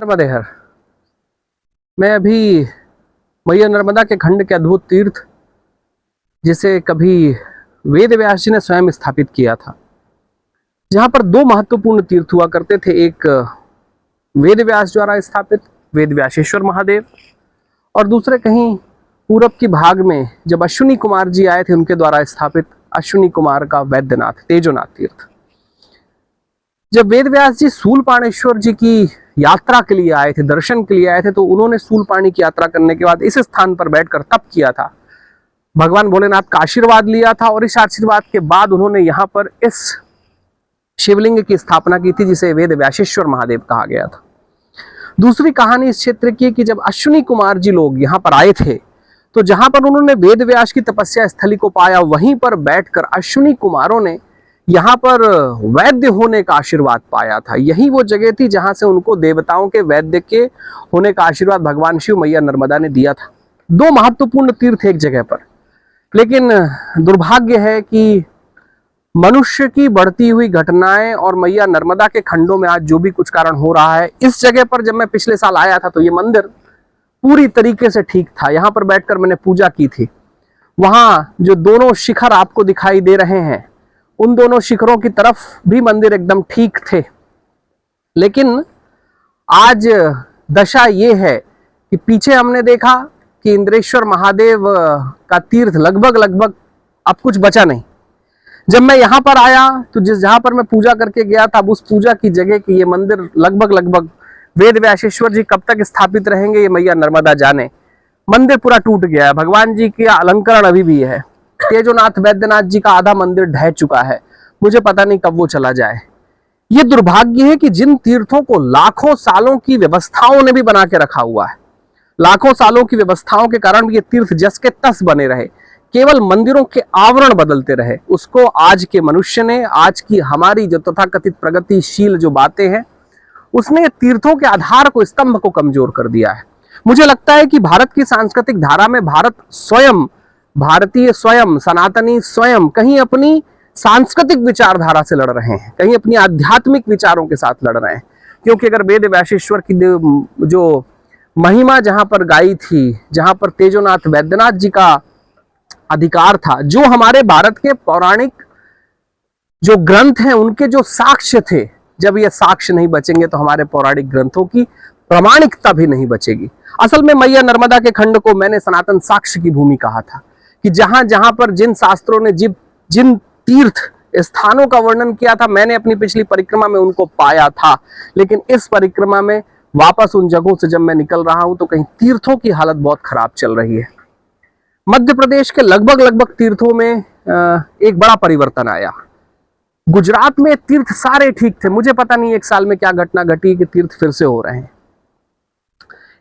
नर्मदे हर। मैं अभी मैया नर्मदा के खंड के अद्भुत तीर्थ, जिसे कभी वेद व्यास जी ने स्वयं स्थापित किया था, जहां पर दो महत्वपूर्ण तीर्थ हुआ करते थे। एक वेद व्यास द्वारा स्थापित वेद व्यासेश्वर महादेव, और दूसरे कहीं पूरब की भाग में जब अश्विनी कुमार जी आए थे, उनके द्वारा स्थापित अश्विनी कुमार का वैद्यनाथ तेजोनाथ तीर्थ। जब वेद व्यास जी शूलपाणेश्वर जी की यात्रा के लिए आए थे, दर्शन के लिए आए थे, तो उन्होंने शूलपाणी की यात्रा करने के बाद इस स्थान पर बैठकर तप किया था, भगवान भोलेनाथ का आशीर्वाद लिया था, और इस आशीर्वाद के बाद उन्होंने यहाँ पर इस शिवलिंग की स्थापना की थी, जिसे वेद व्यासेश्वर महादेव कहा गया था। दूसरी कहानी इस क्षेत्र की कि जब अश्विनी कुमार जी लोग यहाँ पर आए थे, तो जहां पर उन्होंने वेद व्यास की तपस्या स्थली को पाया, वहीं पर बैठकर अश्विनी कुमारों ने यहाँ पर वैद्य होने का आशीर्वाद पाया था। यही वो जगह थी जहां से उनको देवताओं के वैद्य के होने का आशीर्वाद भगवान शिव मैया नर्मदा ने दिया था। दो महत्वपूर्ण तीर्थ एक जगह पर, लेकिन दुर्भाग्य है कि मनुष्य की बढ़ती हुई घटनाएं और मैया नर्मदा के खंडों में आज जो भी कुछ कारण हो रहा है, इस जगह पर जब मैं पिछले साल आया था तो ये मंदिर पूरी तरीके से ठीक था। यहाँ पर बैठकर मैंने पूजा की थी। वहां जो दोनों शिखर आपको दिखाई दे रहे हैं, उन दोनों शिखरों की तरफ भी मंदिर एकदम ठीक थे। लेकिन आज दशा ये है कि पीछे हमने देखा कि इंद्रेश्वर महादेव का तीर्थ लगभग अब कुछ बचा नहीं। जब मैं यहाँ पर आया तो जहां पर मैं पूजा करके गया था, अब उस पूजा की जगह की ये मंदिर लगभग वेद व्यासेश्वर जी कब तक स्थापित रहेंगे ये मैया नर्मदा जाने। मंदिर पूरा टूट गया है, भगवान जी के अलंकरण अभी भी है। तेजोनाथ वैद्यनाथ जी का आधा मंदिर ढह चुका है, मुझे पता नहीं कब वो चला जाए। ये दुर्भाग्य है कि जिन तीर्थों को लाखों सालों की व्यवस्थाओं ने भी बना के रखा हुआ है, लाखों सालों की व्यवस्थाओं के कारण भी ये तीर्थ जस के तस बने रहे, केवल मंदिरों के आवरण बदलते रहे, उसको आज के मनुष्य ने, आज की हमारी जो तथाकथित प्रगतिशील जो बातें हैं, उसने तीर्थों के आधार को, स्तंभ को कमजोर कर दिया है। मुझे लगता है कि भारत की सांस्कृतिक धारा में भारत स्वयं, भारतीय स्वयं, सनातनी स्वयं कहीं अपनी सांस्कृतिक विचारधारा से लड़ रहे हैं, कहीं अपनी आध्यात्मिक विचारों के साथ लड़ रहे हैं। क्योंकि अगर वेद व्यासेश्वर की जो महिमा जहां पर गाई थी, जहां पर तेजोनाथ वैद्यनाथ जी का अधिकार था, जो हमारे भारत के पौराणिक जो ग्रंथ हैं उनके जो साक्ष्य थे, जब ये साक्ष्य नहीं बचेंगे तो हमारे पौराणिक ग्रंथों की प्रामाणिकता भी नहीं बचेगी। असल में मैया नर्मदा के खंड को मैंने सनातन साक्ष्य की भूमि कहा था, कि जहां जहां पर जिन शास्त्रों ने जिन तीर्थ स्थानों का वर्णन किया था, मैंने अपनी पिछली परिक्रमा में उनको पाया था। लेकिन इस परिक्रमा में वापस उन जगहों से जब मैं निकल रहा हूं तो कहीं तीर्थों की हालत बहुत खराब चल रही है। मध्य प्रदेश के लगभग तीर्थों में एक बड़ा परिवर्तन आया। गुजरात में तीर्थ सारे ठीक थे, मुझे पता नहीं एक साल में क्या घटना घटी कि तीर्थ फिर से हो रहे हैं।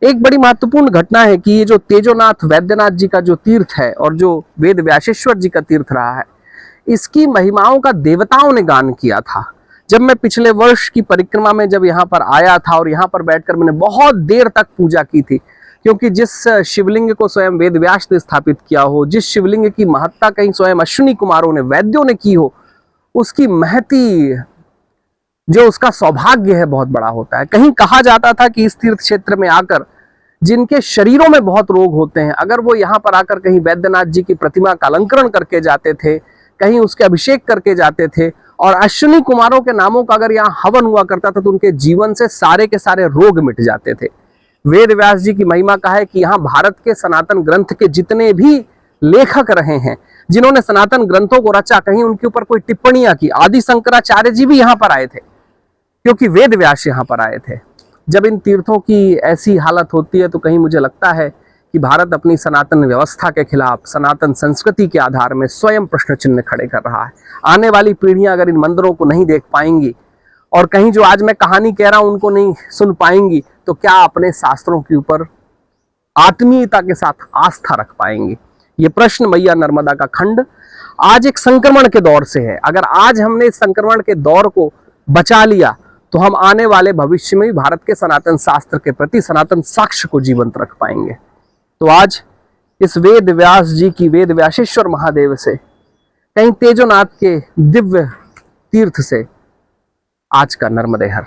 एक बड़ी महत्वपूर्ण घटना है कि ये जो तेजोनाथ वैद्यनाथ जी का जो तीर्थ है और जो वेद व्यासेश्वर जी का तीर्थ रहा है, इसकी महिमाओं का देवताओं ने गान किया था। जब मैं पिछले वर्ष की परिक्रमा में जब यहाँ पर आया था और यहाँ पर बैठकर मैंने बहुत देर तक पूजा की थी, क्योंकि जिस शिवलिंग को स्वयं वेद व्यास ने स्थापित किया हो, जिस शिवलिंग की महत्ता कहीं स्वयं अश्विनी कुमारों ने, वैद्यों ने की हो, उसकी महती, जो उसका सौभाग्य है, बहुत बड़ा होता है। कहीं कहा जाता था कि इस तीर्थ क्षेत्र में आकर जिनके शरीरों में बहुत रोग होते हैं, अगर वो यहाँ पर आकर कहीं वैद्यनाथ जी की प्रतिमा का अलंकरण करके जाते थे, कहीं उसके अभिषेक करके जाते थे, और अश्विनी कुमारों के नामों का अगर यहाँ हवन हुआ करता था, तो उनके जीवन से सारे के सारे रोग मिट जाते थे। वेद व्यास जी की महिमा का है कि यहाँ भारत के सनातन ग्रंथ के जितने भी लेखक रहे हैं, जिन्होंने सनातन ग्रंथों को रचा, कहीं उनके ऊपर कोई टिप्पणियां की, आदि शंकराचार्य जी भी यहाँ पर आए थे, क्योंकि वेद व्यास यहाँ पर आए थे। जब इन तीर्थों की ऐसी हालत होती है तो कहीं मुझे लगता है कि भारत अपनी सनातन व्यवस्था के खिलाफ, सनातन संस्कृति के आधार में स्वयं प्रश्न चिन्ह खड़े कर रहा है। आने वाली पीढ़ियां अगर इन मंदिरों को नहीं देख पाएंगी, और कहीं जो आज मैं कहानी कह रहा हूं उनको नहीं सुन पाएंगी, तो क्या अपने शास्त्रों के ऊपर आत्मीयता के साथ आस्था रख पाएंगी? ये प्रश्न मैया नर्मदा का खंड आज एक संक्रमण के दौर से है। अगर आज हमने इस संक्रमण के दौर को बचा लिया, तो हम आने वाले भविष्य में भी भारत के सनातन शास्त्र के प्रति, सनातन साक्ष्य को जीवंत रख पाएंगे। तो आज इस वेद व्यास जी की, वेद व्यासेश्वर महादेव से, कहीं तेजोनाथ के दिव्य तीर्थ से आज का नर्मदे हर।